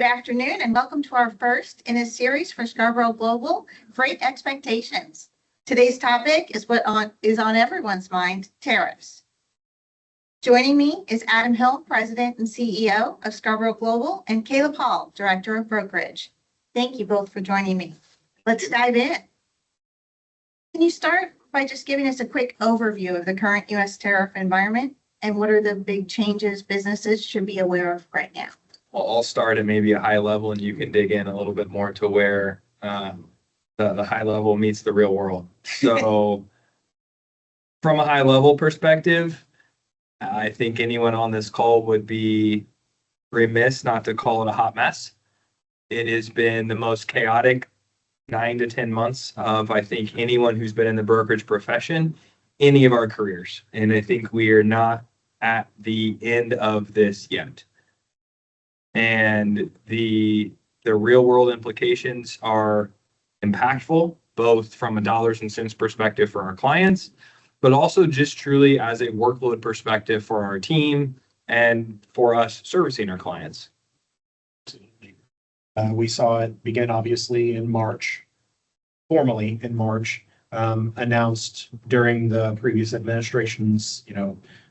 Good afternoon and welcome to our first in a series for Scarborough Global, Freight Expectations. Today's topic is what is on everyone's mind, tariffs. Joining me is Adam Hill, President and CEO of Scarborough Global, and Caleb Hall, Director of Brokerage. Thank you both for joining me. Let's dive in. Can you start by just giving us a quick overview of the current U.S. tariff environment and what are the big changes businesses should be aware of right now? Well, I'll start at maybe a high level and you can dig in a little bit more to where the high level meets the real world. So from a high level perspective, I think anyone on this call would be remiss not to call it a hot mess. It has been the most chaotic 9 to 10 months of, I think, anyone who's been in the brokerage profession, any of our careers. And I think we are not at the end of this yet. And the real world implications are impactful, both from a dollars and cents perspective for our clients, but also just truly as a workload perspective for our team and for us servicing our clients. We saw it begin obviously in March, formally in March, announced during the previous administration's,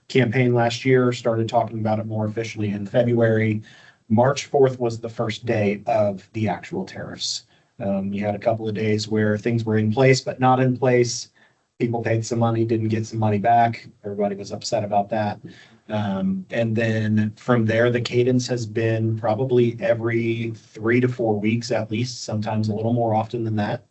campaign last year, started talking about it more officially in February. March 4th was the first day of the actual tariffs. You had a couple of days where things were in place, but not in place. People paid some money, didn't get some money back. Everybody was upset about that. And then from there, the cadence has been probably every 3 to 4 weeks, at least, sometimes a little more often than that.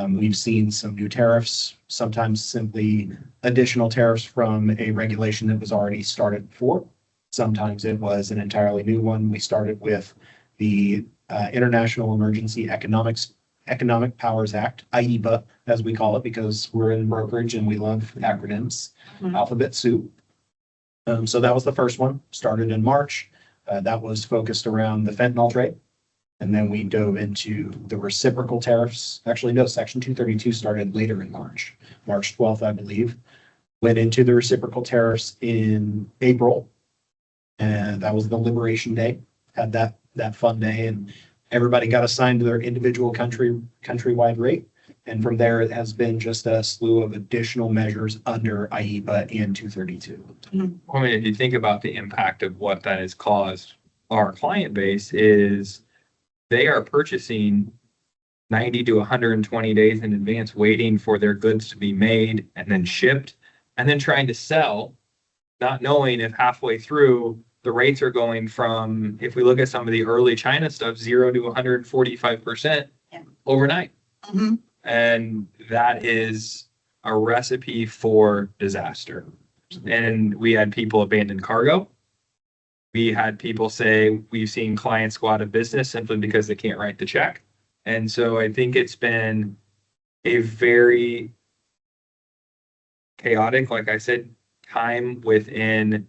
We've seen some new tariffs, sometimes simply additional tariffs from a regulation that was already started before. Sometimes it was an entirely new one. We started with the International Emergency Economic Powers Act, IEEPA, as we call it, because we're in brokerage and we love acronyms, alphabet soup. So that was the first one, started in March. That was focused around the fentanyl trade. And then we dove into the reciprocal tariffs. Actually, no, Section 232 started later in March 12th, I believe. Went into the reciprocal tariffs in April. And that was the Liberation Day, had that fun day, and everybody got assigned to their individual countrywide rate. And from there, it has been just a slew of additional measures under IEEPA and 232. I mean, if you think about the impact of what that has caused our client base is they are purchasing 90 to 120 days in advance, waiting for their goods to be made and then shipped, and then trying to sell, not knowing if halfway through the rates are going from, if we look at some of the early China stuff, 0 to 145% overnight. And that is a recipe for disaster. And we had people abandon cargo. We had people say, we've seen clients go out of business simply because they can't write the check. And so I think it's been a very chaotic, like I said, time within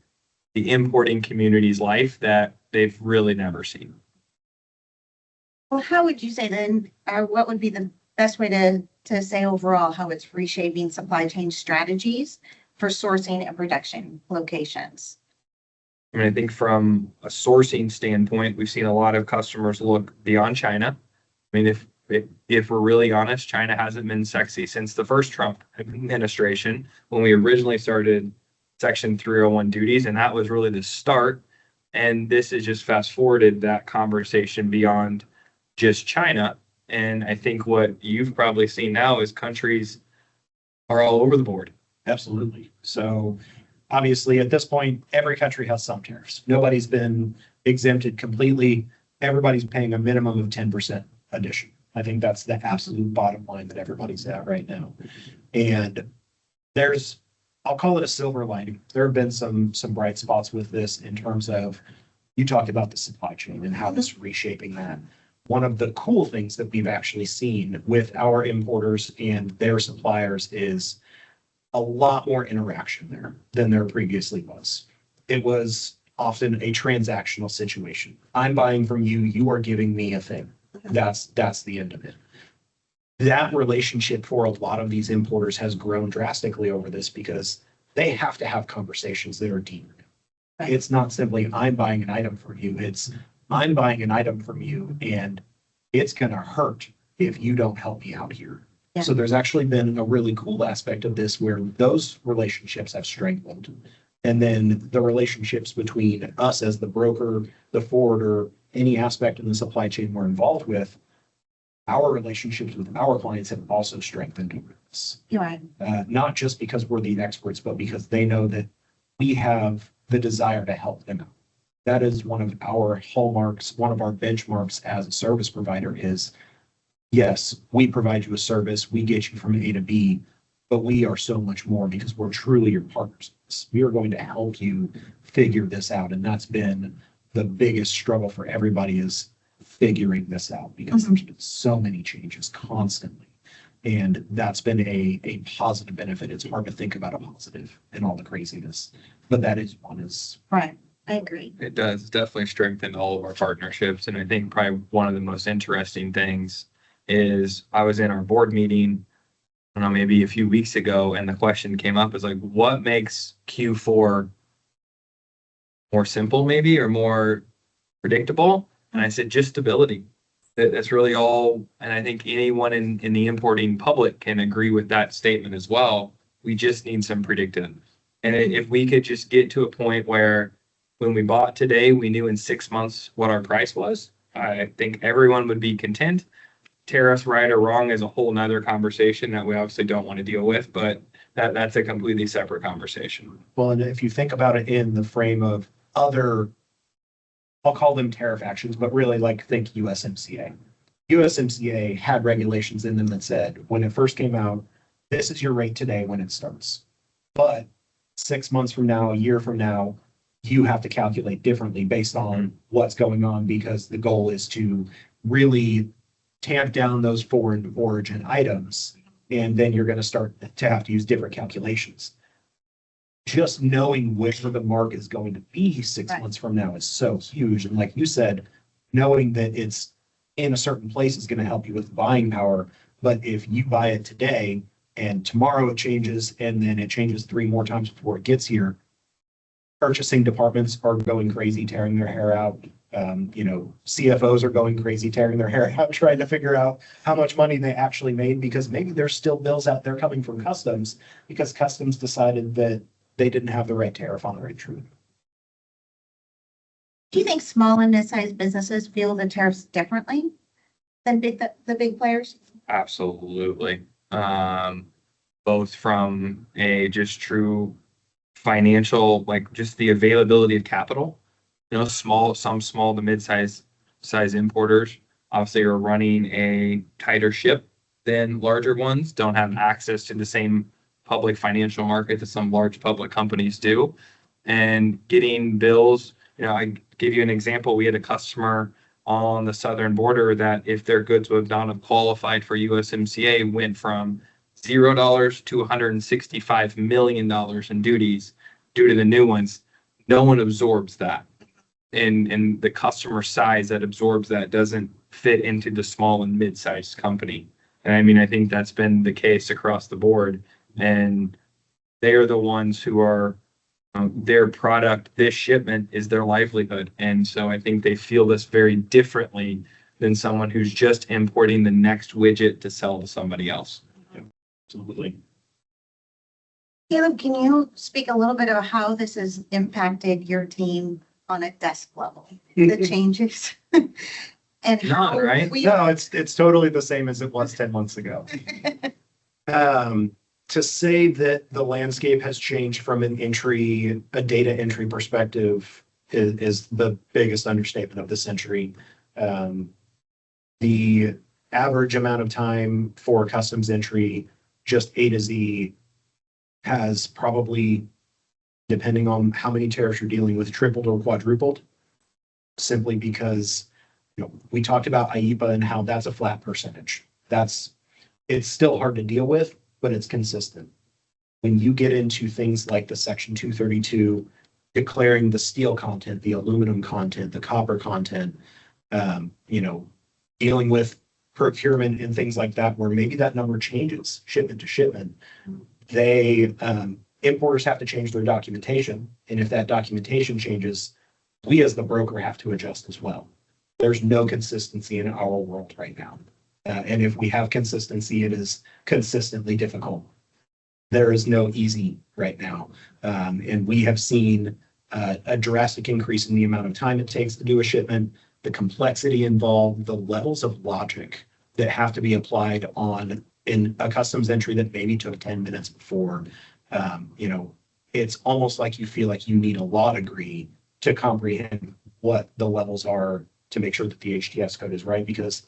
the importing community's life that they've really never seen. Well, how would you say then, or what would be the best way to say overall how it's reshaping supply chain strategies for sourcing and production locations? I mean, I think from a sourcing standpoint, we've seen a lot of customers look beyond China. I mean, if we're really honest, China hasn't been sexy since the first Trump administration, when we originally started Section 301 duties, and that was really the start. And this has just fast forwarded that conversation beyond just China. And I think what you've probably seen now is countries are all over the board. Absolutely. So obviously at this point, every country has some tariffs. Nobody's been exempted completely. Everybody's paying a minimum of 10% addition. I think that's the absolute bottom line that everybody's at right now. And I'll call it a silver lining. There have been some bright spots with this in terms of, you talked about the supply chain and how this reshaping that. One of the cool things that we've actually seen with our importers and their suppliers is a lot more interaction there than there previously was. It was often a transactional situation. I'm buying from you, you are giving me a thing. That's the end of it. That relationship for a lot of these importers has grown drastically over this because they have to have conversations that are deeper. It's not simply I'm buying an item from you. It's I'm buying an item from you and it's gonna hurt if you don't help me out here. Yeah. So there's actually been a really cool aspect of this where those relationships have strengthened. And then the relationships between us as the broker, the forwarder, any aspect in the supply chain we're involved with, our relationships with our clients have also strengthened over this. You're right. Not just because we're the experts, but because they know that we have the desire to help them out. That is one of our hallmarks, one of our benchmarks as a service provider is, yes, we provide you a service, we get you from A to B, but we are so much more because we're truly your partners. We are going to help you figure this out. And that's been the biggest struggle for everybody is figuring this out because there's been so many changes constantly. And that's been a positive benefit. It's hard to think about a positive in all the craziness, but that is one is. Right. I agree. It does definitely strengthen all of our partnerships. And I think probably one of the most interesting things is I was in our board meeting, I don't know, maybe a few weeks ago, and the question came up is like, what makes Q4 more simple maybe or more predictable? And I said, just stability. That's really all. And I think anyone in the importing public can agree with that statement as well. We just need some predictive. And if we could just get to a point where when we bought today, we knew in 6 months what our price was, I think everyone would be content. Tariffs, right or wrong, is a whole nother conversation that we obviously don't want to deal with, but that's a completely separate conversation. Well, and if you think about it in the frame of other, I'll call them tariff actions, but really like think USMCA. USMCA had regulations in them that said, when it first came out, this is your rate today when it starts. But 6 months from now, a year from now, you have to calculate differently based on what's going on because the goal is to really tamp down those foreign origin items. And then you're going to start to have to use different calculations. Just knowing where the mark is going to be 6 months from now is so huge. And like you said, knowing that it's in a certain place is going to help you with buying power. But if you buy it today and tomorrow it changes and then it changes 3 more times before it gets here, purchasing departments are going crazy, tearing their hair out. CFOs are going crazy, tearing their hair out, trying to figure out how much money they actually made because maybe there's still bills out there coming from customs because customs decided that they didn't have the right tariff on their entry. Do you think small and mid-sized businesses feel the tariffs differently than the big players? Absolutely. Both from a just true financial, like just the availability of capital. Some small to mid-size importers obviously are running a tighter ship than larger ones, don't have access to the same public financial market that some large public companies do. And getting bills, I give you an example. We had a customer on the southern border that if their goods would not have qualified for USMCA went from $0 to $165 million in duties due to the new ones. No one absorbs that. And the customer size that absorbs that doesn't fit into the small and mid-sized company. And I mean, I think that's been the case across the board. And they are the ones who are their product, this shipment is their livelihood. And so I think they feel this very differently than someone who's just importing the next widget to sell to somebody else. Yeah, absolutely. Caleb, can you speak a little bit about how this has impacted your team on a desk level, the changes? And how right? No, it's totally the same as it was 10 months ago. To say that the landscape has changed from a data entry perspective is the biggest understatement of the century. The average amount of time for customs entry, just A to Z, has probably, depending on how many tariffs you're dealing with, tripled or quadrupled, simply because we talked about IEEPA and how that's a flat percentage. It's still hard to deal with, but it's consistent. When you get into things like the Section 232, declaring the steel content, the aluminum content, the copper content, dealing with procurement and things like that, where maybe that number changes shipment to shipment, importers have to change their documentation. And if that documentation changes, we as the broker have to adjust as well. There's no consistency in our world right now. And if we have consistency, it is consistently difficult. There is no easy right now. And we have seen a drastic increase in the amount of time it takes to do a shipment, the complexity involved, the levels of logic that have to be applied on in a customs entry that maybe took 10 minutes before. It's almost like you feel like you need a law degree to comprehend what the levels are to make sure that the HTS code is right, because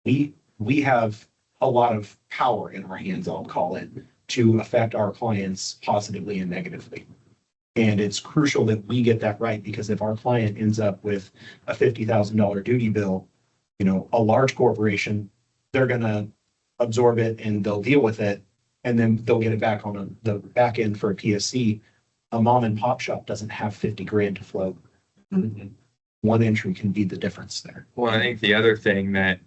we have a lot of power in our hands, I'll call it, to affect our clients positively and negatively. And it's crucial that we get that right, because if our client ends up with a $50,000 duty bill, a large corporation, they're going to absorb it and they'll deal with it, and then they'll get it back on the back end for a PSC. A mom and pop shop doesn't have 50 grand to float. Mm-hmm. One entry can be the difference there. Well, I think the other thing that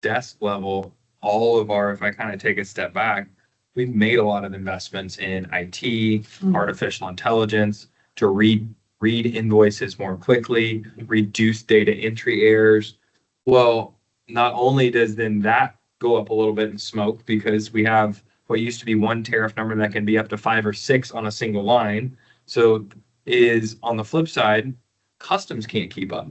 desk level, if I kind of take a step back, we've made a lot of investments in IT, artificial intelligence to read invoices more quickly, reduce data entry errors. Well, not only does then that go up a little bit in smoke, because we have what used to be one tariff number that can be up to 5 or 6 on a single line. So is on the flip side, customs can't keep up.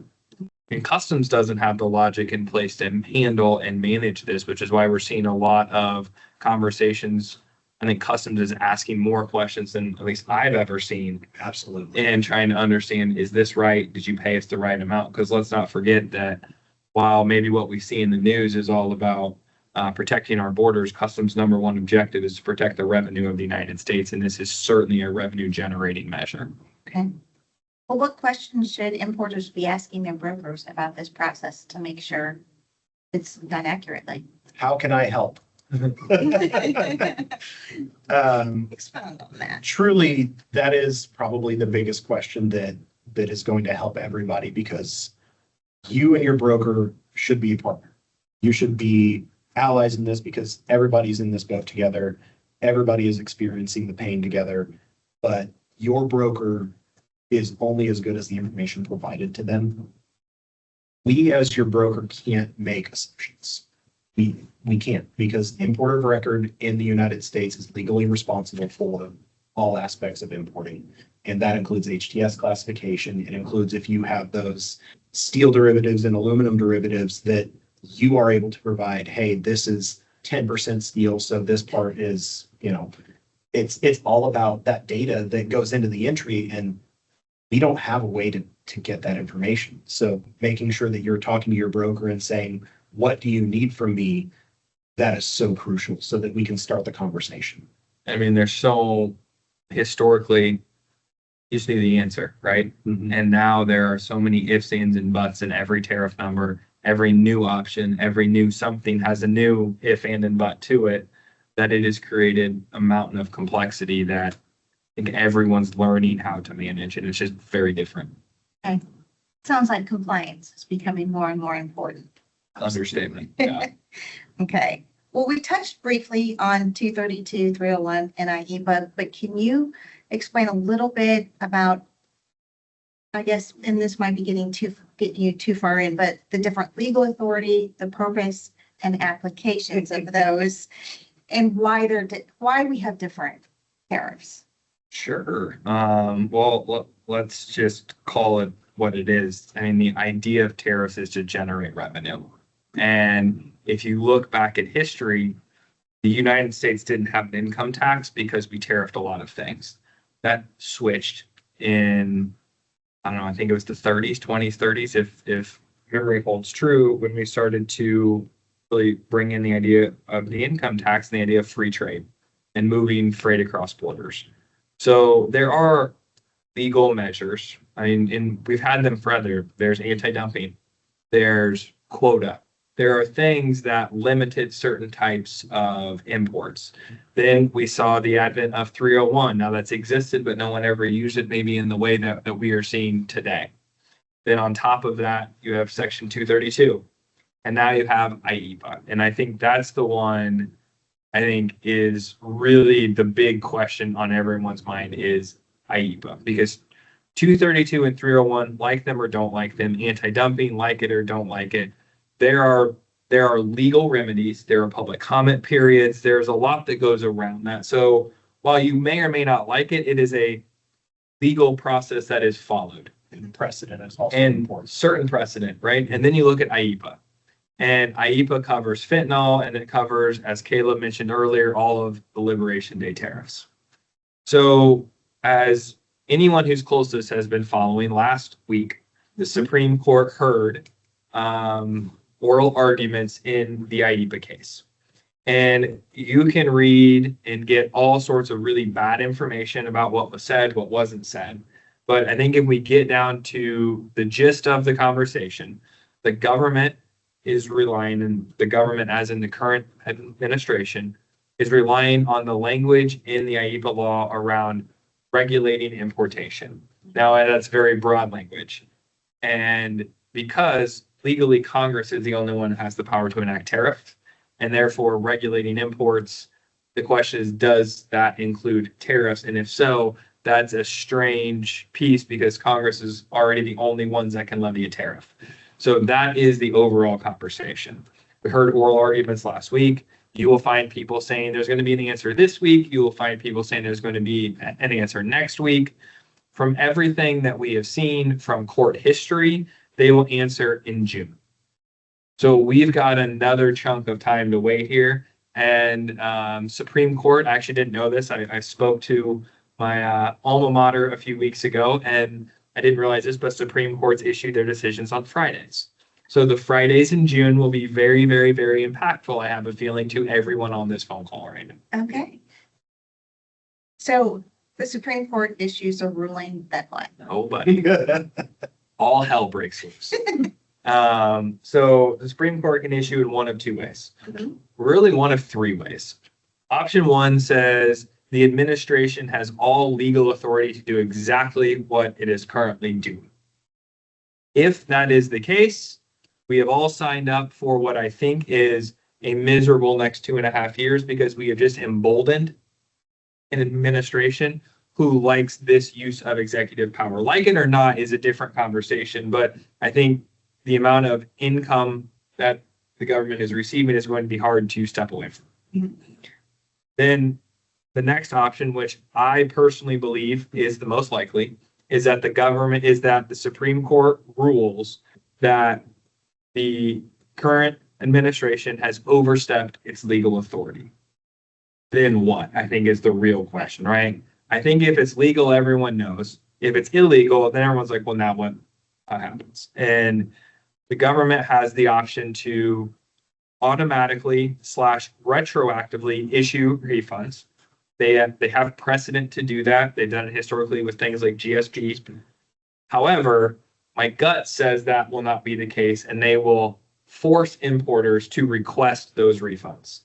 And customs doesn't have the logic in place to handle and manage this, which is why we're seeing a lot of conversations. I think customs is asking more questions than at least I've ever seen. Absolutely. And trying to understand, is this right? Did you pay us the right amount? Because let's not forget that while maybe what we see in the news is all about protecting our borders, customs' number one objective is to protect the revenue of the United States. And this is certainly a revenue generating measure. Okay. Well, what questions should importers be asking their brokers about this process to make sure it's done accurately? How can I help? Expound on that. Truly, that is probably the biggest question that is going to help everybody, because you and your broker should be a partner. You should be allies in this, because everybody's in this boat together. Everybody is experiencing the pain together, but your broker is only as good as the information provided to them. We, as your broker, can't make assumptions. We can't, because the importer of record in the United States is legally responsible for all aspects of importing. And that includes HTS classification. It includes if you have those steel derivatives and aluminum derivatives that you are able to provide, hey, this is 10% steel, so this part is, it's all about that data that goes into the entry, and we don't have a way to get that information. So making sure that you're talking to your broker and saying, what do you need from me? That is so crucial, so that we can start the conversation. I mean, there's so historically, you just knew the answer, right? Mm-hmm. And now there are so many ifs, ands, and buts in every tariff number. Every new option, every new something has a new if, and but to it, that it has created a mountain of complexity that I think everyone's learning how to manage, and it's just very different. Okay. Sounds like compliance is becoming more and more important. Understatement. Yeah. Okay. Well, we touched briefly on 232, 301, and IEEPA, but can you explain a little bit about, I guess, and this might be getting you too far in, but the different legal authority, the purpose and applications of those, and why we have different tariffs? Sure. Well, let's just call it what it is. I mean, the idea of tariffs is to generate revenue. And if you look back at history, the United States didn't have an income tax because we tariffed a lot of things. That switched in, I don't know, I think it was the 30s, 20s, 30s, if memory holds true, when we started to really bring in the idea of the income tax and the idea of free trade and moving freight across borders. So there are legal measures. I mean, and we've had them forever. There's anti-dumping, there's quota. There are things that limited certain types of imports. Then we saw the advent of 301. Now that's existed, but no one ever used it maybe in the way that we are seeing today. Then on top of that, you have Section 232. And now you have IEEPA. And I think that's the one I think is really the big question on everyone's mind is IEEPA. Because 232 and 301, like them or don't like them, anti-dumping, like it or don't like it. There are legal remedies, there are public comment periods, there's a lot that goes around that. So while you may or may not like it, it is a legal process that is followed. And precedent is also And important. certain precedent, right? And then you look at IEEPA. And IEEPA covers fentanyl, and it covers, as Caleb mentioned earlier, all of the Liberation Day tariffs. So as anyone who's close to this has been following, last week, the Supreme Court heard oral arguments in the IEEPA case. And you can read and get all sorts of really bad information about what was said, what wasn't said. But I think if we get down to the gist of the conversation, the government is relying, and the government, as in the current administration, is relying on the language in the IEEPA law around regulating importation. Now, that's very broad language. And because legally Congress is the only one who has the power to enact tariff, and therefore regulating imports, the question is, does that include tariffs? And if so, that's a strange piece because Congress is already the only ones that can levy a tariff. So that is the overall conversation. We heard oral arguments last week. You will find people saying there's going to be an answer this week. You will find people saying there's going to be an answer next week. From everything that we have seen from court history, they will answer in June. So we've got another chunk of time to wait here. And Supreme Court, I actually didn't know this. I spoke to my alma mater a few weeks ago, and I didn't realize this, but Supreme Court's issued their decisions on Fridays. So the Fridays in June will be very, very, very impactful, I have a feeling, to everyone on this phone call right now. Okay. So the Supreme Court issues a ruling that what? Oh, buddy. All hell breaks loose. So the Supreme Court can issue in one of two ways. Mhm. Really one of three ways. Option one says the administration has all legal authority to do exactly what it is currently doing. If that is the case, we have all signed up for what I think is a miserable next 2.5 years because we have just emboldened an administration who likes this use of executive power. Like it or not is a different conversation, but I think the amount of income that the government is receiving is going to be hard to step away from. Mhm. Then the next option, which I personally believe is the most likely, is that the Supreme Court rules that the current administration has overstepped its legal authority. Then what? I think is the real question, right? I think if it's legal, everyone knows. If it's illegal, then everyone's like, well, now what happens? And the government has the option to automatically / retroactively issue refunds. They have precedent to do that. They've done it historically with things like GSP. However, my gut says that will not be the case, and they will force importers to request those refunds.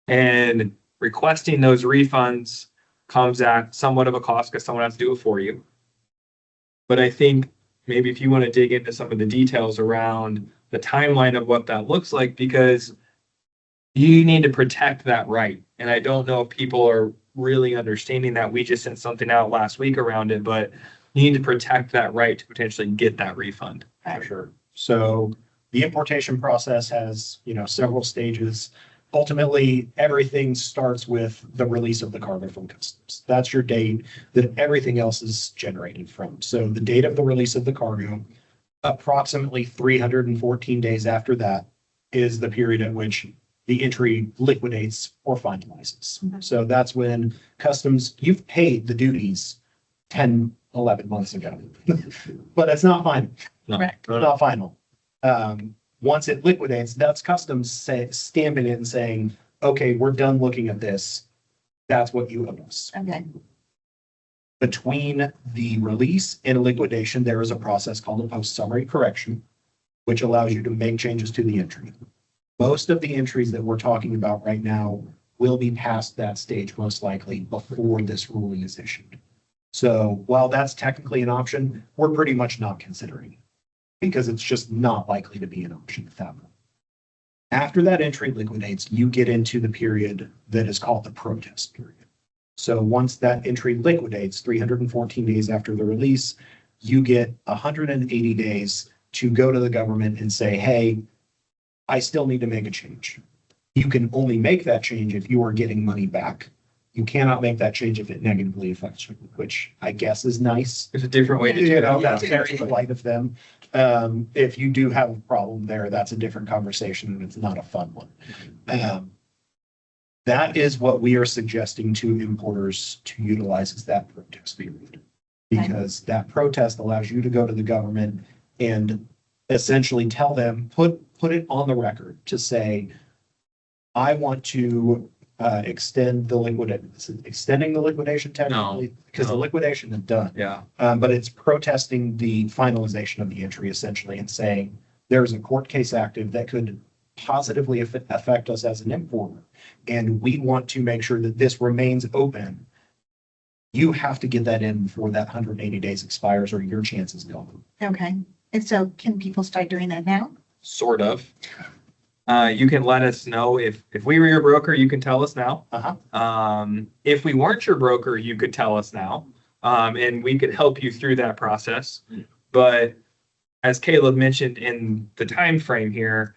And requesting those refunds comes at somewhat of a cost because someone has to do it for you. But I think maybe if you want to dig into some of the details around the timeline of what that looks like, because you need to protect that right. And I don't know if people are really understanding that. We just sent something out last week around it, but you need to protect that right to potentially get that refund. For sure. So the importation process has, several stages. Ultimately, everything starts with the release of the cargo from customs. That's your date that everything else is generated from. So the date of the release of the cargo, approximately 314 days after that is the period at which the entry liquidates or finalizes. Mhm. So that's when customs, you've paid the duties 10, 11 months ago, but it's not final. No. Correct. It's not final. Once it liquidates, that's customs stamping it and saying, okay, we're done looking at this. That's what you owe us. Okay. Between the release and liquidation, there is a process called a post-summary correction, which allows you to make changes to the entry. Most of the entries that we're talking about right now will be past that stage, most likely before this ruling is issued. So while that's technically an option, we're pretty much not considering it because it's just not likely to be an option at that point. After that entry liquidates, you get into the period that is called the protest period. So once that entry liquidates, 314 days after the release, you get 180 days to go to the government and say, hey, I still need to make a change. You can only make that change if you are getting money back. You cannot make that change if it negatively affects you, which I guess is nice. There's a different way to do You know, it. that's very polite of them. If you do have a problem there, that's a different conversation and it's not a fun one. That is what we are suggesting to importers to utilize is that protest period. Because that protest allows you to go to the government and essentially tell them, put it on the record to say, I want to extending the liquidation technically, because the no. liquidation is done. Yeah. But it's protesting the finalization of the entry essentially and saying there's a court case active that could positively affect us as an importer. And we want to make sure that this remains open. You have to get that in before that 180 days expires or your chance is gone. Okay. And so can people start doing that now? Sort of. You can let us know if we were your broker, you can tell us now. If we weren't your broker, you could tell us now. And we could help you through that process. But as Caleb mentioned in the time frame here,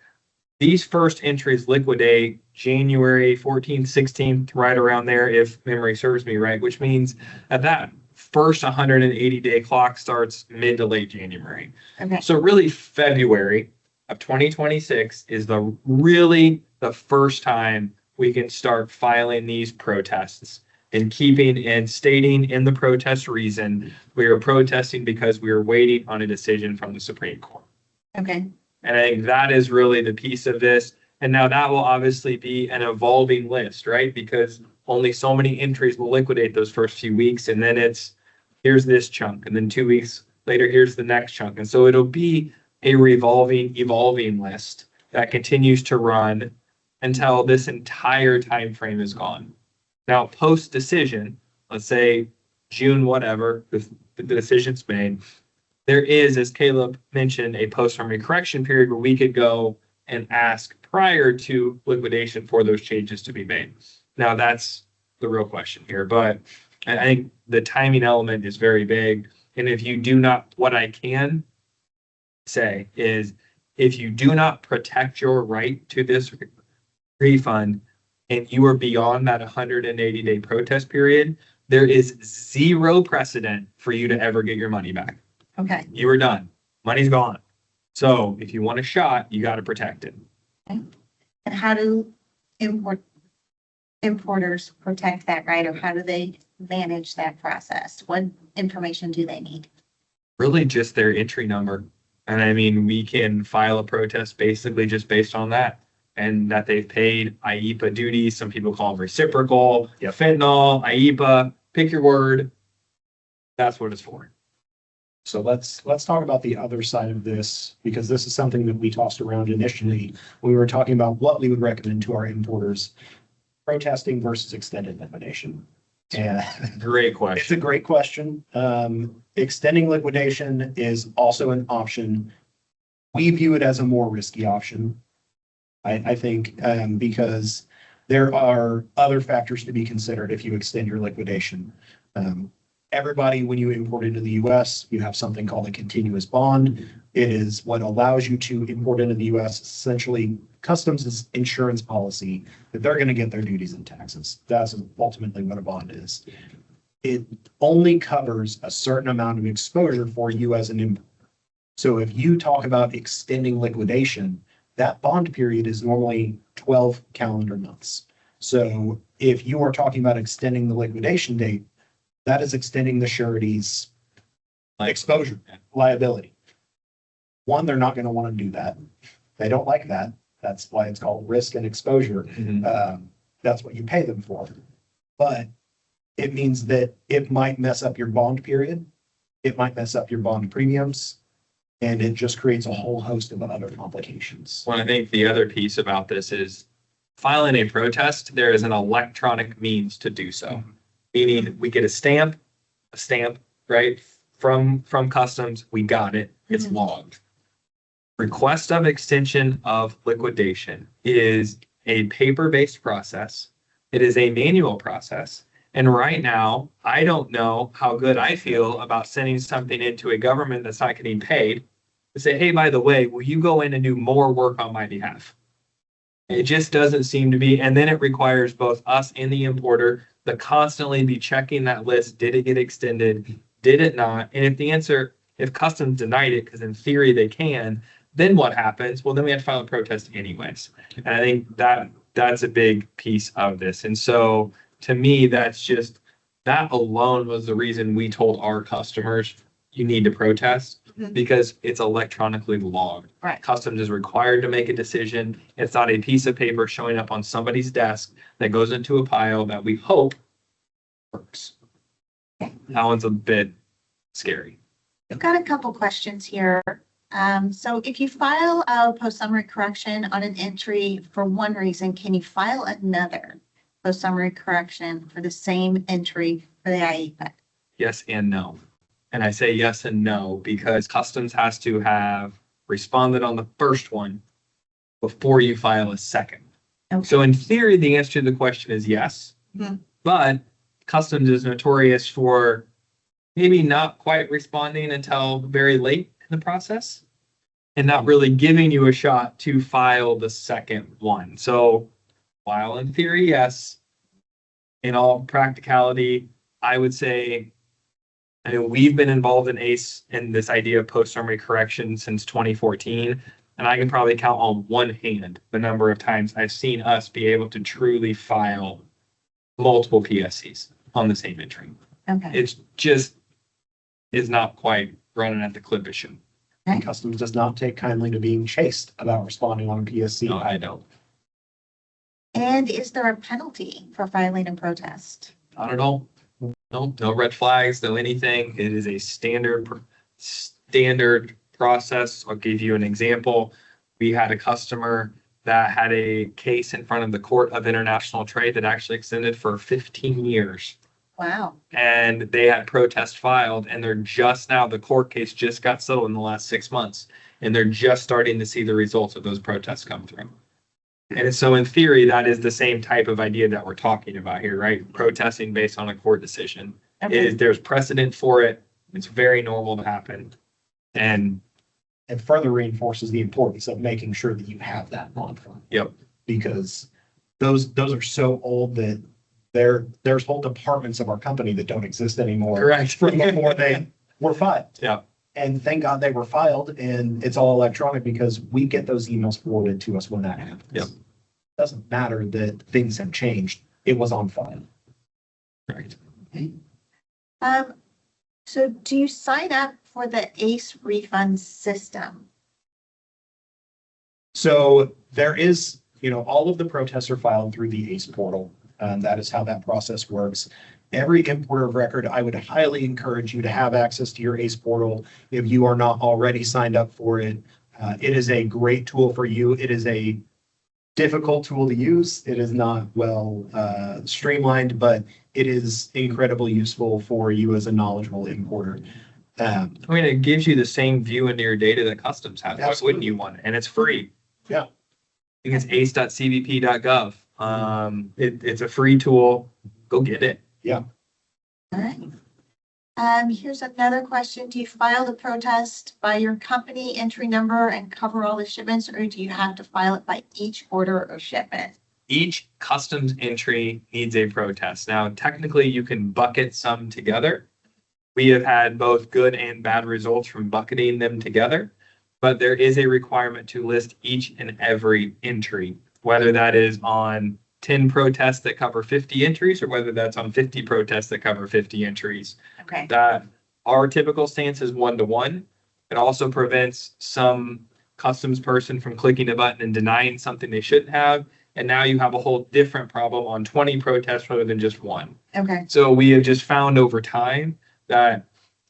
these first entries liquidate January 14th, 16th, right around there, if memory serves me right, which means that first 180-day clock starts mid to late January. Okay. So really February of 2026 is really the first time we can start filing these protests and keeping and stating in the protest reason we are protesting because we are waiting on a decision from the Supreme Court. Okay. And I think that is really the piece of this. And now that will obviously be an evolving list, right? Because only so many entries will liquidate those first few weeks. And then here's this chunk. And then 2 weeks later, here's the next chunk. And so it'll be a evolving list that continues to run until this entire time frame is gone. Now, post decision, let's say June, whatever, the decision's made, there is, as Caleb mentioned, a post-summary correction period where we could go and ask prior to liquidation for those changes to be made. Now, that's the real question here, but I think the timing element is very big. And if you do not, what I can say is, if you do not protect your right to this refund and you are beyond that 180-day protest period, there is zero precedent for you to ever get your money back. Okay. You are done. Money's gone. So if you want a shot, you got to protect it. Okay. And how do importers protect that right, or how do they manage that process? What information do they need? Really just their entry number. And I mean, we can file a protest basically just based on that. And that they've paid IEEPA duties. Some people call them reciprocal, fentanyl, IEEPA, pick your word. That's what it's for. So let's talk about the other side of this, because this is something that we tossed around initially when we were talking about what we would recommend to our importers, protesting versus extended liquidation. And Great question. it's a great question. Extending liquidation is also an option. We view it as a more risky option. I think because there are other factors to be considered if you extend your liquidation. Everybody, when you import into the US, you have something called a continuous bond. It is what allows you to import into the US, essentially customs insurance policy that they're going to get their duties and taxes. That's ultimately what a bond is. It only covers a certain amount of exposure for you as an importer. So if you talk about extending liquidation, that bond period is normally 12 calendar months. So if you are talking about extending the liquidation date, that is extending the surety's exposure, liability. One, they're not going to want to do that. They don't like that. That's why it's called risk and exposure. That's what you pay them for. But it means that it might mess up your bond period. It might mess up your bond premiums. And it just creates a whole host of other complications. Well, I think the other piece about this is filing a protest, there is an electronic means to do so. Meaning we get a stamp, right? From customs, we got it, it's logged. Request of extension of liquidation is a paper-based process. It is a manual process. And right now, I don't know how good I feel about sending something into a government that's not getting paid to say, hey, by the way, will you go in and do more work on my behalf? It just doesn't seem to be. And then it requires both us and the importer to constantly be checking that list. Did it get extended? Did it not? And if customs denied it, because in theory they can, then what happens? Well, then we have to file a protest anyways. And I think that's a big piece of this. And so to me, that alone was the reason we told our customers, you need to protest because it's electronically logged. Right. Customs is required to make a decision. It's not a piece of paper showing up on somebody's desk that goes into a pile that we hope works. That one's a bit scary. We've got a couple questions here. So if you file a post-summary correction on an entry for one reason, can you file another post-summary correction for the same entry for the IEEPA? Yes and no. And I say yes and no because customs has to have responded on the first one before you file a second. Okay. So in theory, the answer to the question is yes, but customs is notorious for maybe not quite responding until very late in the process and not really giving you a shot to file the second one. So while in theory, yes, in all practicality, I would say, I mean, we've been involved in ACE and this idea of post-summary correction since 2014, and I can probably count on one hand the number of times I've seen us be able to truly file multiple PSCs on the same entry. Okay. It's just is not quite running at the clip it should. And customs does not take kindly to being chased about responding on a PSC. No, I don't. And is there a penalty for filing a protest? Not at all. No red flags, no anything. It is a standard process. I'll give you an example. We had a customer that had a case in front of the Court of International Trade that actually extended for 15 years. Wow. And they had protest filed, and they're just now, the court case just got settled in the last 6 months, and they're just starting to see the results of those protests come through. And so in theory, that is the same type of idea that we're talking about here, right? Protesting based on a court decision. Okay. There's precedent for it. It's very normal to happen. And It further reinforces the importance of making sure that you have that on file. Yep. Because those are so old that there's whole departments of our company that don't exist anymore. Correct. From before they were filed. Yeah. And thank God they were filed and it's all electronic because we get those emails forwarded to us when that happens. Yep. Doesn't matter that things have changed. It was on file. Right. So do you sign up for the ACE refund system? So there is, all of the protests are filed through the ACE portal. That is how that process works. Every importer of record, I would highly encourage you to have access to your ACE portal if you are not already signed up for it. It is a great tool for you. It is a difficult tool to use. It is not well streamlined, but it is incredibly useful for you as a knowledgeable importer. I mean, it gives you the same view into your data that customs has. Why Absolutely. wouldn't you want it? And it's free. Yeah. I think it's ace.cbp.gov. It's a free tool. Go get it. Yeah. All right. Here's another question. Do you file the protest by your company entry number and cover all the shipments, or do you have to file it by each order or shipment? Each customs entry needs a protest. Now, technically, you can bucket some together. We have had both good and bad results from bucketing them together, but there is a requirement to list each and every entry, whether that is on 10 protests that cover 50 entries or whether that's on 50 protests that cover 50 entries. Okay. That our typical stance is 1-to-1. It also prevents some customs person from clicking a button and denying something they shouldn't have. And now you have a whole different problem on 20 protests rather than just one. Okay. So we have just found over time that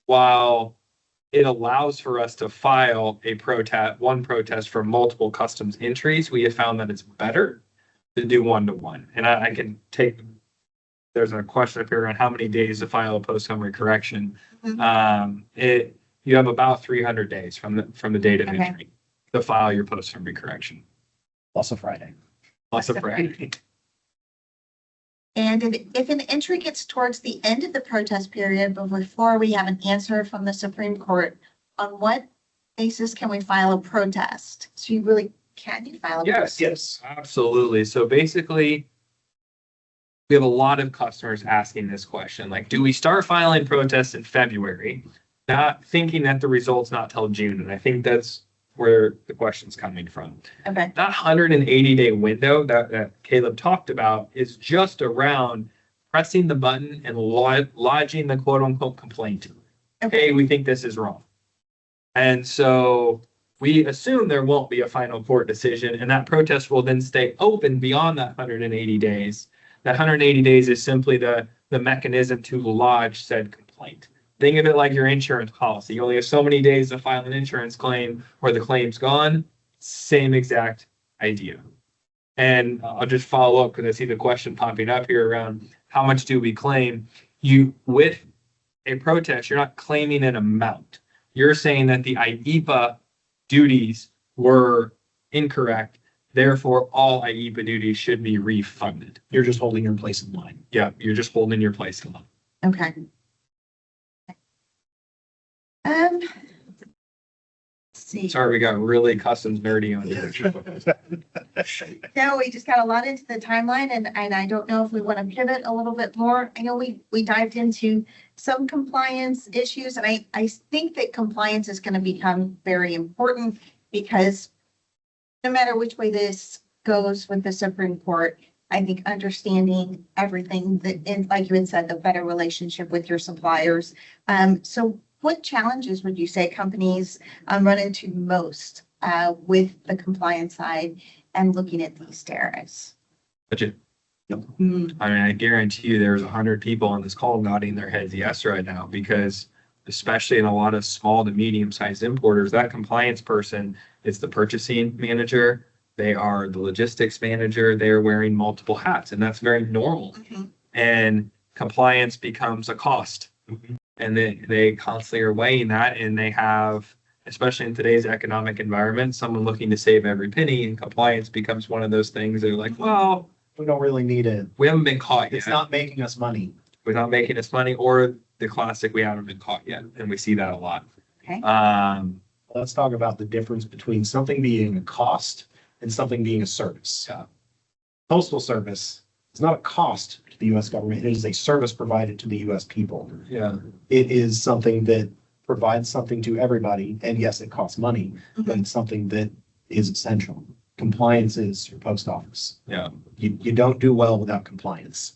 while it allows for us to file one protest for multiple customs entries, we have found that it's better to do 1-to-1. And I can take, there's a question up here on how many days to file a post-summary correction. You have about 300 days from the date of entry to file your post-summary correction. Plus a Friday. Plus a Friday. And if an entry gets towards the end of the protest period, but before we have an answer from the Supreme Court, on what basis can we file a protest? So can you file a protest? Yes. Absolutely. So basically, we have a lot of customers asking this question, like, do we start filing protests in February? Not thinking that the result's not till June. And I think that's where the question's coming from. Okay, That 180-day window that Caleb talked about is just around pressing the button and lodging the quote unquote complaint. okay, Hey, we think this is wrong. And so we assume there won't be a final court decision, and that protest will then stay open beyond that 180 days. That 180 days is simply the mechanism to lodge said complaint. Think of it like your insurance policy. You only have so many days to file an insurance claim or the claim's gone. Same exact idea. And I'll just follow up because I see the question popping up here around how much do we claim? With a protest, you're not claiming an amount. You're saying that the IEEPA duties were incorrect. Therefore, all IEEPA duties should be refunded. You're just holding your place in line. Yeah, you're just holding your place in line. okay. Let's see. Sorry, we got really customs nerdy on here. No, we just got a lot into the timeline and I don't know if we want to pivot a little bit more. I know we dived into some compliance issues and I think that compliance is going to become very important because no matter which way this goes with the Supreme Court, I think understanding everything that, and like you had said, the better relationship with your suppliers. So what challenges would you say companies run into most with the compliance side and looking at these tariffs? Budget. Mm, I mean, I guarantee you there's 100 people on this call nodding their heads yes right now because especially in a lot of small to medium-sized importers, that compliance person is the purchasing manager. They are the logistics manager. They're wearing multiple hats, and that's very normal. mhm. And compliance becomes a cost. Mhm. And they constantly are weighing that, and they have, especially in today's economic environment, someone looking to save every penny, and compliance becomes one of those things. They're like, well, We don't really need it. we haven't been caught It's yet. not making us money. We're not making us money, or the classic, we haven't been caught yet, and we see that a lot. Okay. Let's talk about the difference between something being a cost and something being a service. Yeah. Postal service is not a cost to the US government. It is a service provided to the US people. Yeah. It is something that provides something to everybody. And yes, it costs money, but it's something that is essential. Compliance is your post office. Yeah. You don't do well without compliance.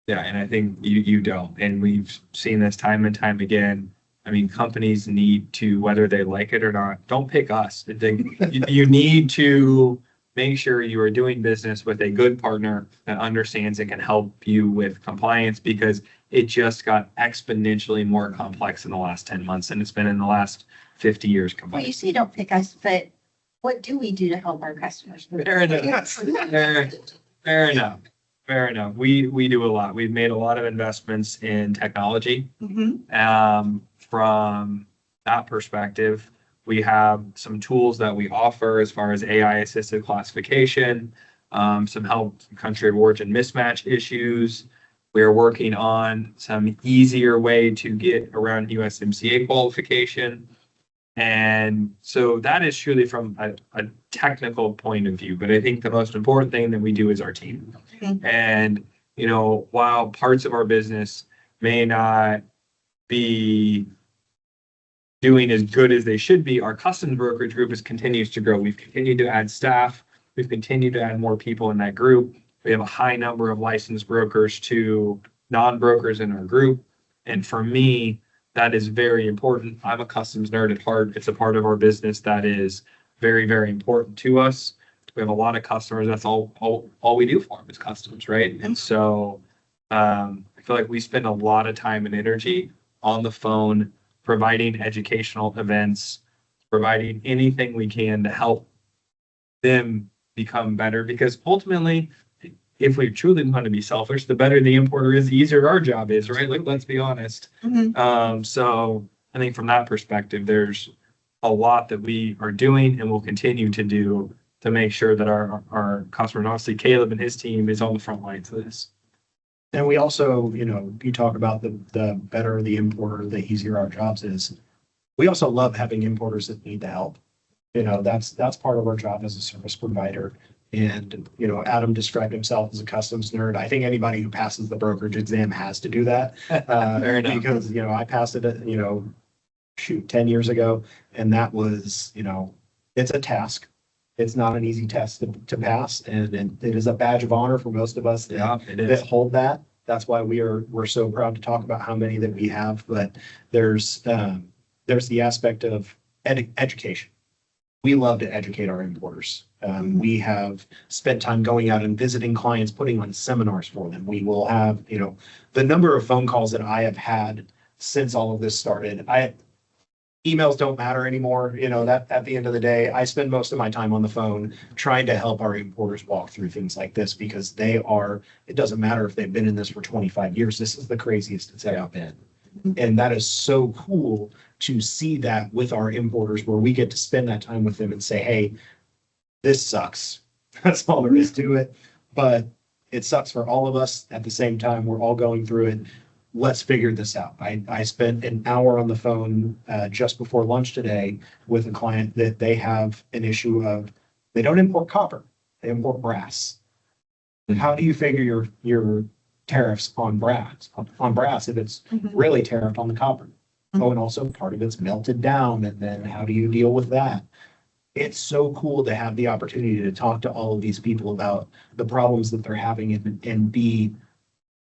Yeah, and I think you don't. And we've seen this time and time again. I mean, companies need to, whether they like it or not, don't pick us. You need to make sure you are doing business with a good partner that understands and can help you with compliance because it just got exponentially more complex in the last 10 months than it's been in the last 50 years Well, you combined. say don't pick us, but what do we do to help our customers? Fair enough. Fair enough. Fair enough. We do a lot. We've made a lot of investments in technology. Mhm. From that perspective, we have some tools that we offer as far as AI assisted classification, some help country of origin mismatch issues. We're working on some easier way to get around USMCA qualification. And so that is truly from a technical point of view. But I think the most important thing that we do is our team. Mhm. And, while parts of our business may not be doing as good as they should be, our customs brokerage group continues to grow. We've continued to add staff. We've continued to add more people in that group. We have a high number of licensed brokers to non-brokers in our group. And for me, that is very important. I'm a customs nerd at heart. It's a part of our business that is very, very important to us. We have a lot of customers. That's all we do for them is customs, right? And so I feel like we spend a lot of time and energy on the phone, providing educational events, providing anything we can to help them become better. Because ultimately, if we truly want to be selfish, the better the importer is, the easier our job is, right? Like, let's be honest. Mhm. So I think from that perspective, there's a lot that we are doing and will continue to do to make sure that our customers, obviously Caleb and his team is on the front lines of this. And we also, you know, you talk about the better the importer, the easier our jobs is. We also love having importers that need the help. You know, that's part of our job as a service provider. And, you know, Adam described himself as a customs nerd. I think anybody who passes the brokerage exam has to do that. Fair enough. Because, you know, I passed it, you know, shoot, 10 years ago. And that was, you know, it's a task. It's not an easy test to pass. And it is a badge of honor for most of us that, Yeah, it that is. hold that. That's why we're so proud to talk about how many that we have. But there's the aspect of education. We love to educate our importers. We have spent time going out and visiting clients, putting on seminars for them. We will have, you know, the number of phone calls that I have had since all of this started. Emails don't matter anymore. You know, that at the end of the day, I spend most of my time on the phone trying to help our importers walk through things like this because it doesn't matter if they've been in this for 25 years. This is the craziest it's ever been. And that is so cool to see that with our importers where we get to spend that time with them and say, hey, this sucks. That's all there is to it. But it sucks for all of us. At the same time, we're all going through it. Let's figure this out. I spent an hour on the phone just before lunch today with a client that they have an issue of, they don't import copper, they import brass. How do you figure your tariffs on brass if it's really tariffed on the copper? Oh, and also part of it's melted down. And then how do you deal with that? It's so cool to have the opportunity to talk to all of these people about the problems that they're having and be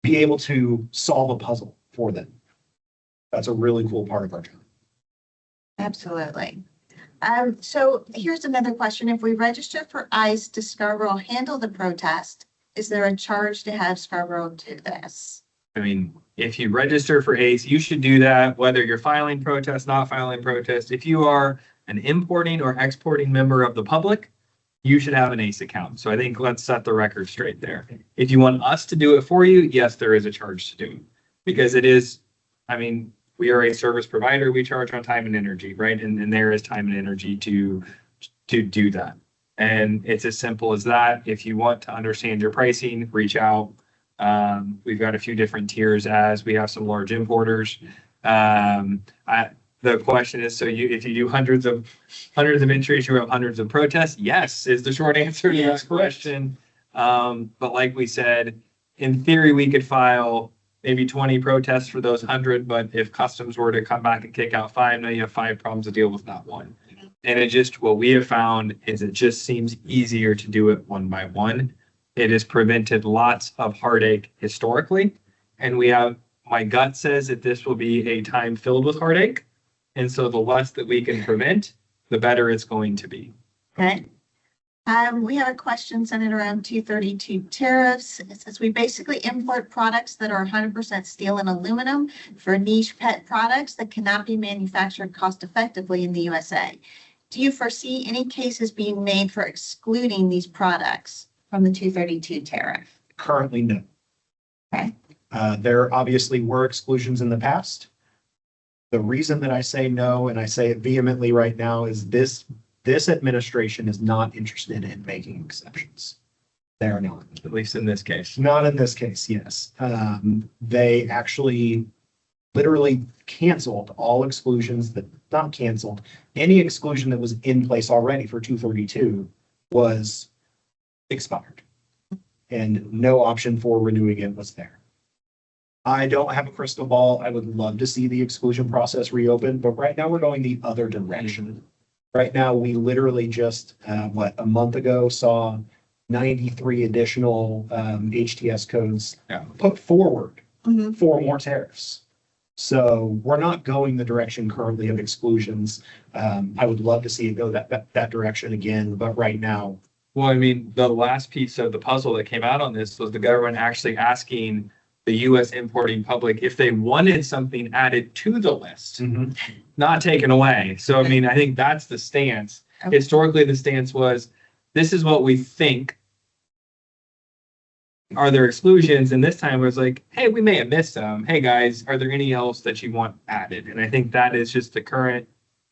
able to solve a puzzle for them. That's a really cool part of our job. Absolutely. So here's another question. If we register for ICE, does Scarborough handle the protest? Is there a charge to have Scarborough do this? I mean, if you register for ACE, you should do that, whether you're filing protest, not filing protest. If you are an importing or exporting member of the public, you should have an ACE account. So I think let's set the record straight there. If you want us to do it for you, yes, there is a charge to do because it is, I mean, we are a service provider. We charge on time and energy, right? And there is time and energy to do that. And it's as simple as that. If you want to understand your pricing, reach out. We've got a few different tiers as we have some large importers. The question is, so if you do hundreds of entries, you have hundreds of protests? Yes, is the short answer to this question. But like we said, in theory, we could file maybe 20 protests for those 100, but if customs were to come back and kick out 5, now you have 5 problems to deal with, not one. And what we have found is it just seems easier to do it one by one. It has prevented lots of heartache historically. And my gut says that this will be a time filled with heartache. And so the less that we can prevent, the better it's going to be. Okay. We have a question centered around 232 tariffs. It says we basically import products that are 100% steel and aluminum for niche pet products that cannot be manufactured cost effectively in the USA. Do you foresee any cases being made for excluding these products from the 232 tariff? Currently, no. Okay. There obviously were exclusions in the past. The reason that I say no, and I say it vehemently right now, is this administration is not interested in making exceptions. They are not. At least in this case. Not in this case, yes. They actually literally canceled all exclusions not canceled. Any exclusion that was in place already for 232 was expired. And no option for renewing it was there. I don't have a crystal ball. I would love to see the exclusion process reopen, but right now we're going the other direction. Right now, we literally just, a month ago saw 93 additional HTS codes put forward for more tariffs. So we're not going the direction currently of exclusions. I would love to see it go that direction again, but right now. Well, I mean, the last piece of the puzzle that came out on this was the government actually asking the U.S. importing public if they wanted something added to the list, not taken away. So, I mean, I think that's the stance. Okay. Historically, the stance was, this is what we think. Are there exclusions? And this time it was like, hey, we may have missed some. Hey, guys, are there any else that you want added? And I think that is just the current,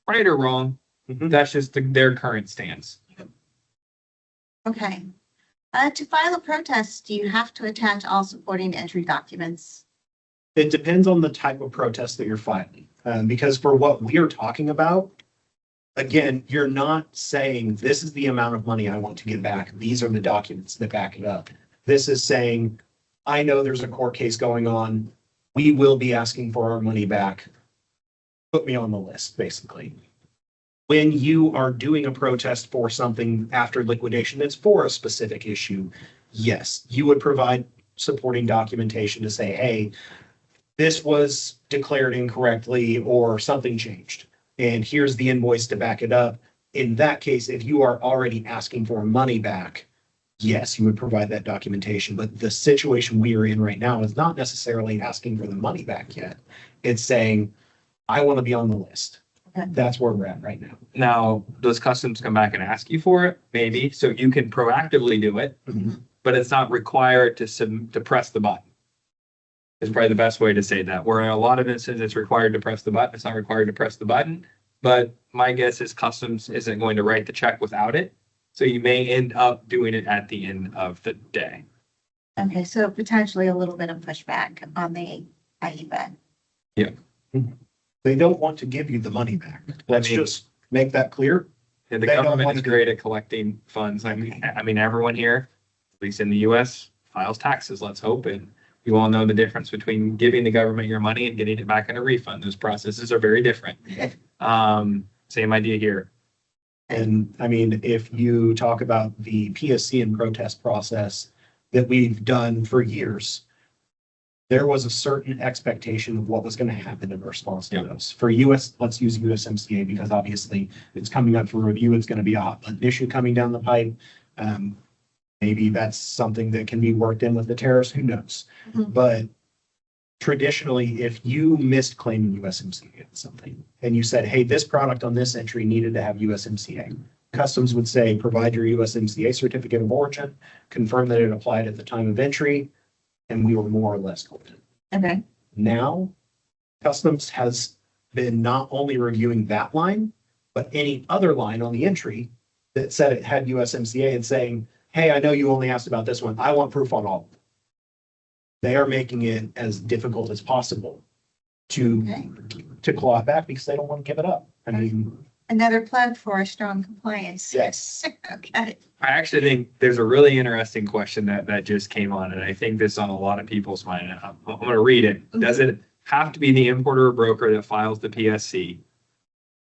right or wrong, that's just their current stance. Okay. To file a protest, do you have to attach all supporting entry documents? It depends on the type of protest that you're filing. Because for what we are talking about, again, you're not saying this is the amount of money I want to get back. These are the documents that back it up. This is saying, I know there's a court case going on. We will be asking for our money back. Put me on the list, basically. When you are doing a protest for something after liquidation that's for a specific issue, yes, you would provide supporting documentation to say, hey, this was declared incorrectly or something changed. And here's the invoice to back it up. In that case, if you are already asking for money back, yes, you would provide that documentation. But the situation we are in right now is not necessarily asking for the money back yet. It's saying, I want to be on the list. Okay. That's where we're at right now. Now, does customs come back and ask you for it? Maybe. So you can proactively do it, but it's not required to press the button. Is probably the best way to say that. Where in a lot of instances it's required to press the button, it's not required to press the button. But my guess is customs isn't going to write the check without it. So you may end up doing it at the end of the day. Okay, so potentially a little bit of pushback on the IEEPA. Yeah. They don't want to give you the money back. Let's just make that clear. And the They don't government want is to- great at collecting funds. I mean, everyone here, at least in the US, files taxes, let's hope. And you all know the difference between giving the government your money and getting it back in a refund. Those processes are very different. Same idea here. And I mean, if you talk about the PSC and protest process that we've done for years, there was a certain expectation of what was going to happen in response to those. For US, let's use USMCA because obviously it's coming up for review. It's going to be a hot button issue coming down the pipe. Maybe that's something that can be worked in with the tariffs, who knows? But traditionally, if you missed claiming USMCA on something and you said, hey, this product on this entry needed to have USMCA, customs would say, provide your USMCA certificate of origin, confirm that it applied at the time of entry, and we were more or less golden. Okay, Now, customs has been not only reviewing that line, but any other line on the entry that said it had USMCA and saying, hey, I know you only asked about this one. I want proof on all of them. They are making it as difficult as possible okay. to claw it back because they don't want to give it up. I mean, Another plug for a strong compliance. yes. Okay. I actually think there's a really interesting question that just came on, and I think this is on a lot of people's mind. And I'm going to read it. Does it have to be the importer or broker that files the PSC?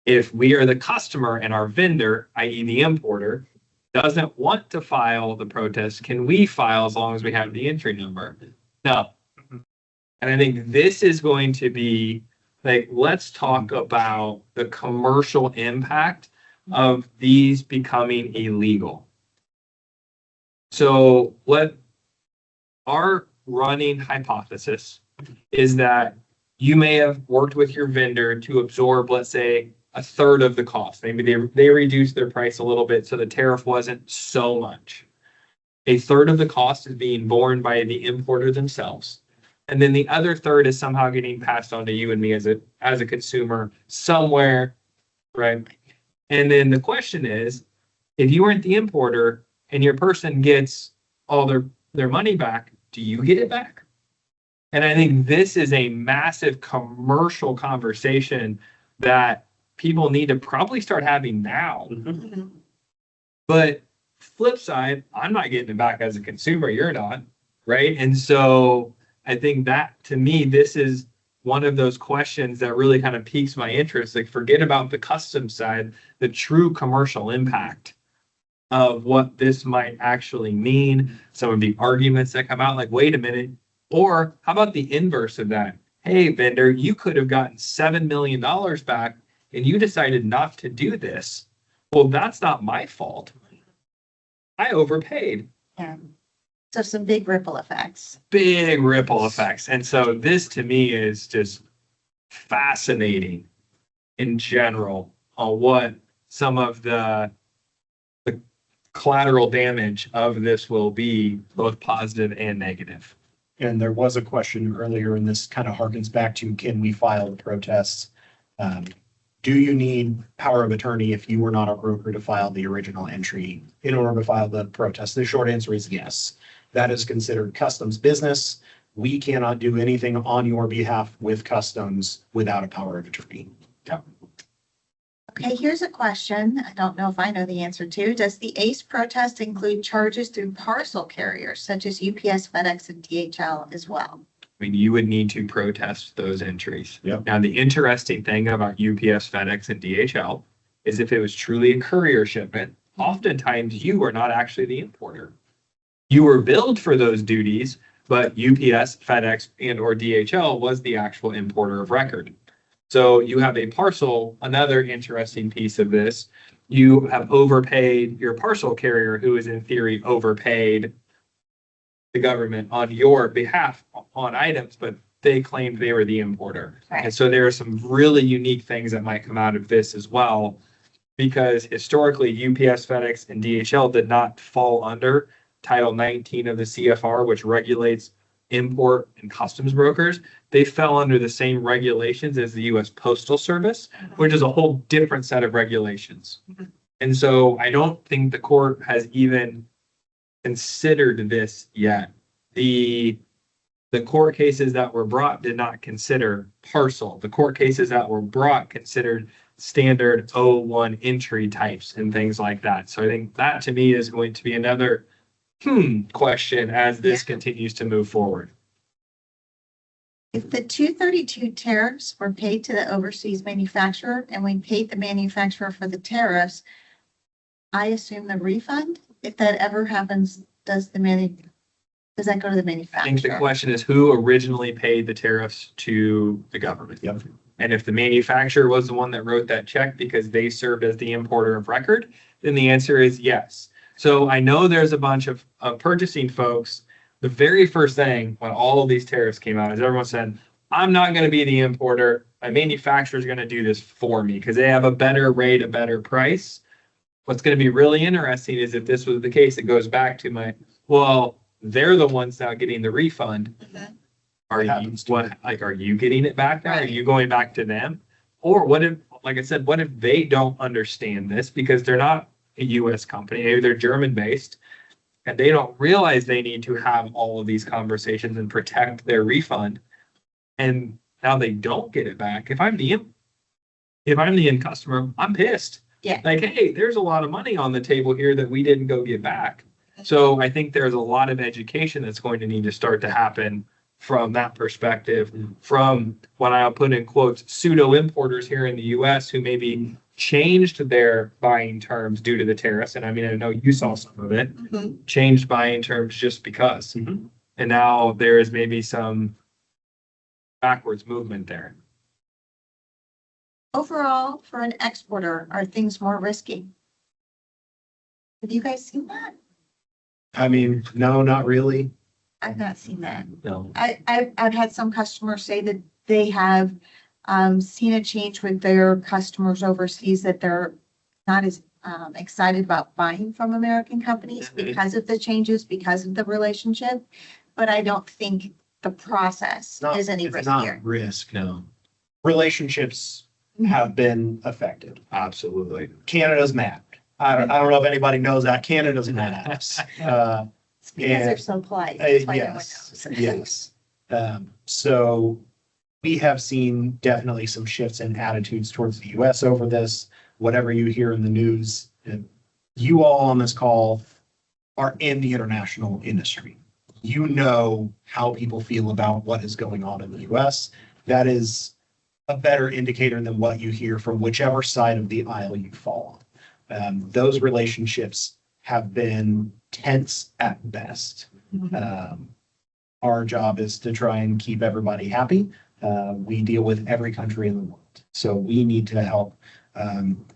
If we are the customer and our vendor, i.e. the importer, doesn't want to file the protest, can we file as long as we have the entry number? No. And I think this is going to be like, let's talk about the commercial impact of these becoming illegal. So our running hypothesis is that you may have worked with your vendor to absorb, let's say, a third of the cost. Maybe they reduced their price a little bit, so the tariff wasn't so much. A third of the cost is being borne by the importer themselves. And then the other third is somehow getting passed on to you and me as a consumer somewhere, right? And then the question is, if you weren't the importer and your person gets all their money back, do you get it back? And I think this is a massive commercial conversation that people need to probably start having now. But flip side, I'm not getting it back as a consumer, you're not, right? And so I think that, to me, this is one of those questions that really kind of piques my interest. Like, forget about the custom side, the true commercial impact of what this might actually mean. Some of the arguments that come out, like, wait a minute. Or how about the inverse of that? Hey, vendor, you could have gotten $7 million back and you decided not to do this. Well, that's not my fault. I overpaid. Yeah. So some big ripple effects. Big ripple effects. And so this to me is just fascinating in general on what some of the collateral damage of this will be, both positive and negative. And there was a question earlier, and this kind of harkens back to, can we file the protests do you need power of attorney if you were not a broker to file the original entry in order to file the protest? The short answer is yes. That is considered customs business. We cannot do anything on your behalf with customs without a power of attorney. Okay, here's a question. I don't know if I know the answer to. Does the ACE protest include charges through parcel carriers such as UPS, FedEx, and DHL as well? I mean, you would need to protest those entries. Yep. Now, the interesting thing about UPS, FedEx, and DHL is if it was truly a courier shipment, oftentimes you are not actually the importer. You were billed for those duties, but UPS, FedEx, and or DHL was the actual importer of record. So you have a parcel, another interesting piece of this, you have overpaid your parcel carrier, who is in theory overpaid the government on your behalf on items, but they claimed they were the importer. Right. And so there are some really unique things that might come out of this as well, because historically UPS, FedEx, and DHL did not fall under Title 19 of the CFR, which regulates import and customs brokers. They fell under the same regulations as the U.S. Postal Service, which is a whole different set of regulations. And so I don't think the court has even considered this yet. The court cases that were brought did not consider parcel. The court cases that were brought considered standard O1 entry types and things like that. So I think that to me is going to be another question as this continues to move forward. If the 232 tariffs were paid to the overseas manufacturer and we paid the manufacturer for the tariffs, I assume the refund, if that ever happens, does that go to the I think the manufacturer? question is who originally paid the tariffs to the government? Yep. And if the manufacturer was the one that wrote that check because they served as the importer of record, then the answer is yes. So I know there's a bunch of purchasing folks. The very first thing when all of these tariffs came out is everyone said, I'm not going to be the importer. My manufacturer is going to do this for me because they have a better rate, a better price. What's going to be really interesting is if this was the case, it goes back to well, they're the ones now getting the refund. Mhm. Are you getting it back now? Are Right. you going back to them? Or what if, like I said, what if they don't understand this because they're not a US company, maybe they're German based, and they don't realize they need to have all of these conversations and protect their refund. And now they don't get it back. If I'm the end customer, I'm pissed. Yeah. Like, hey, there's a lot of money on the table here that we didn't go get back. So I think there's a lot of education that's going to need to start to happen from that perspective, from what I'll put in quotes, pseudo importers here in the US who maybe changed their buying terms due to the tariffs. And I mean, I know you saw some of it, Mhm. changed buying terms just because. Mhm. And now there is maybe some backwards movement there. Overall, for an exporter, are things more risky? Have you guys seen that? I mean, no, not really. I've not seen that. No. I've had some customers say that they have seen a change with their customers overseas, that they're not as excited about buying from American companies Mhm. because of the changes, because of the relationship. But I don't think the process is any It's not riskier. risk. No, Relationships have been affected. absolutely. Canada's mad. I don't know if anybody knows that. Canada's mad at us. It's because they're so polite. That's why no one Yes, knows. yes. So we have seen definitely some shifts in attitudes towards the US over this. Whatever you hear in the news, you all on this call are in the international industry. You know how people feel about what is going on in the US. That is a better indicator than what you hear from whichever side of the aisle you fall on. Those relationships have been tense at best. Our job is to try and keep everybody happy. We deal with every country in the world. So we need to help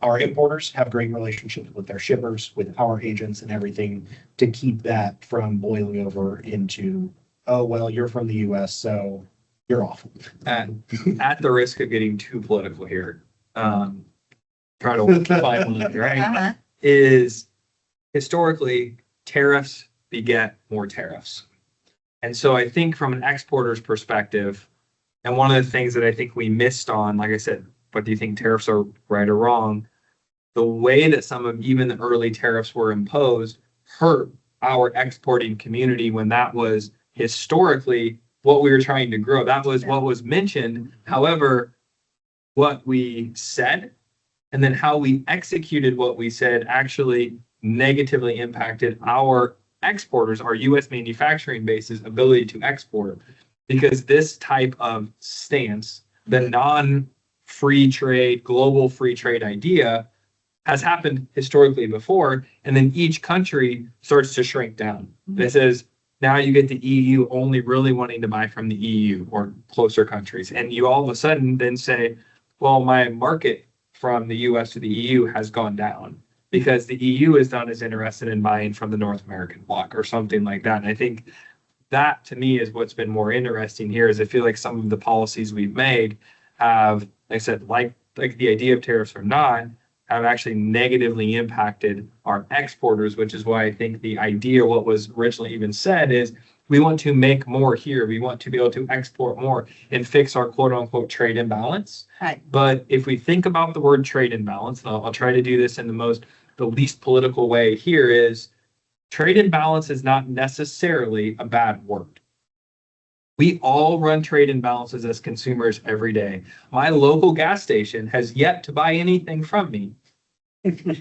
our importers have great relationships with their shippers, with our agents and everything to keep that from boiling over into, oh, well, you're from the US, so you're awful. At the risk of getting too political here, try to find one, right? Uh-huh. Is historically tariffs beget more tariffs. And so I think from an exporter's perspective, and one of the things that I think we missed on, like I said, but do you think tariffs are right or wrong? The way that some of even the early tariffs were imposed hurt our exporting community when that was historically what we were trying to grow. That was what was mentioned. However, what we said and then how we executed what we said actually negatively impacted our exporters, our U.S. manufacturing base's ability to export. Because this type of stance, the non-free trade, global free trade idea, has happened historically before, and then each country starts to shrink down. This is now you get the EU only really wanting to buy from the EU or closer countries, and you all of a sudden then say, well, my market from the US to the EU has gone down because the EU is not as interested in buying from the North American bloc or something like that. And I think that to me is what's been more interesting here is I feel like some of the policies we've made have, like I said, like the idea of tariffs or not, have actually negatively impacted our exporters, which is why I think the idea, what was originally even said is we want to make more here. We want to be able to export more and fix our quote unquote trade imbalance. Right. But if we think about the word trade imbalance, and I'll try to do this in the least political way here is trade imbalance is not necessarily a bad word. We all run trade imbalances as consumers every day. My local gas station has yet to buy anything from me.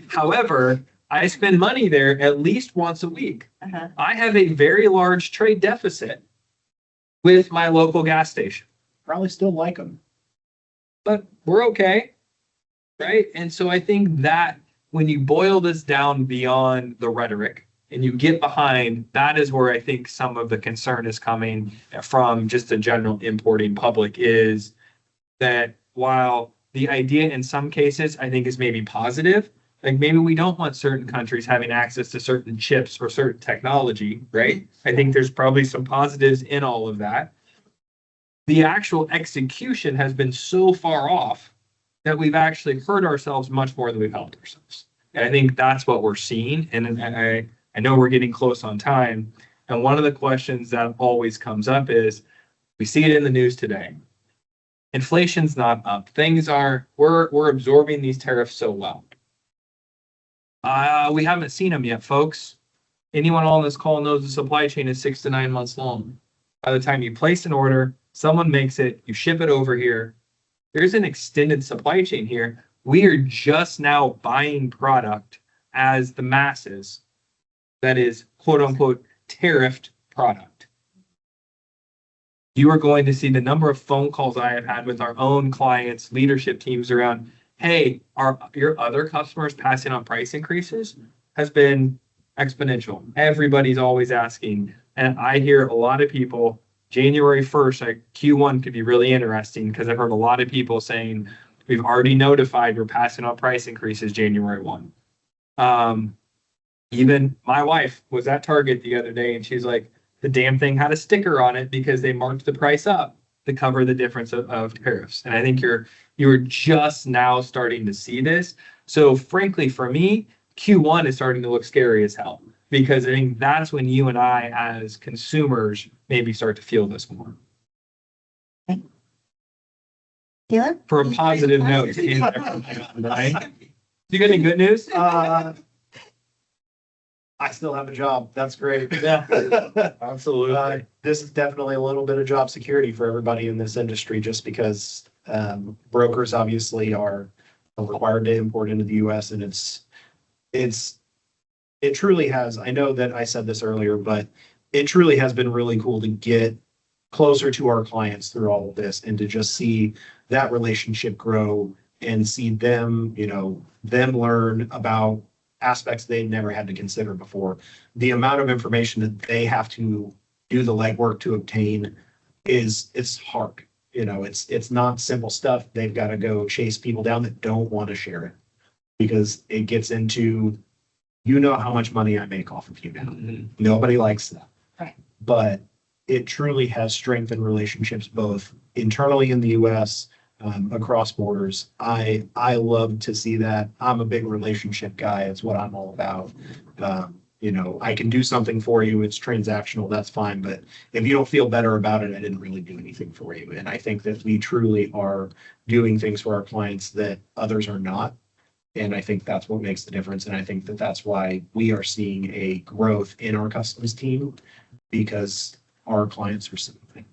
However, I spend money there at least once a week. Uh-huh. I have a very large trade deficit with my local gas station, Probably still like them. but we're okay, right? And so I think that when you boil this down beyond the rhetoric, and you get behind, that is where I think some of the concern is coming from just the general importing public is that while the idea in some cases I think is maybe positive, like maybe we don't want certain countries having access to certain chips or certain technology, right? I think there's probably some positives in all of that. The actual execution has been so far off that we've actually hurt ourselves much more than we've helped ourselves. And I think that's what we're seeing. And I know we're getting close on time. And one of the questions that always comes up is, we see it in the news today. Inflation's not up. We're absorbing these tariffs so well. We haven't seen them yet, folks. Anyone on this call knows the supply chain is 6 to 9 months long. By the time you place an order, someone makes it, you ship it over here. There's an extended supply chain here. We are just now buying product as the masses that is quote unquote tariffed product. You are going to see the number of phone calls I have had with our own clients, leadership teams around, hey, are your other customers passing on price increases? Has been exponential. Everybody's always asking. And I hear a lot of people, January 1st, like Q1 could be really interesting because I've heard a lot of people saying, we've already notified we're passing on price increases January 1. Even my wife was at Target the other day and she's like, the damn thing had a sticker on it because they marked the price up to cover the difference of tariffs. And I think you're just now starting to see this. So frankly, for me, Q1 is starting to look scary as hell because I think that's when you and I as consumers maybe start to feel this more. Caleb? For a positive note. You got any good news? I still have a job. That's great. Yeah, absolutely. This is definitely a little bit of job security for everybody in this industry, just because brokers obviously are required to import into the US, and it truly has, I know that I said this earlier, but it truly has been really cool to get closer to our clients through all of this and to just see that relationship grow and see them, them learn about aspects they never had to consider before. The amount of information that they have to do the legwork to obtain it's hard. It's not simple stuff. They've got to go chase people down that don't want to share it because it gets into, how much money I make off of you now. Mm-hmm. Nobody likes that. Right. But it truly has strengthened relationships both internally in the US, across borders. I love to see that. I'm a big relationship guy. It's what I'm all about. you know, I can do something for you, it's transactional, that's fine, but if you don't feel better about it, I didn't really do anything for you. And I think that we truly are doing things for our clients that others are not. And I think that's what makes the difference. And I think that that's why we are seeing a growth in our customs team, because our clients are simply.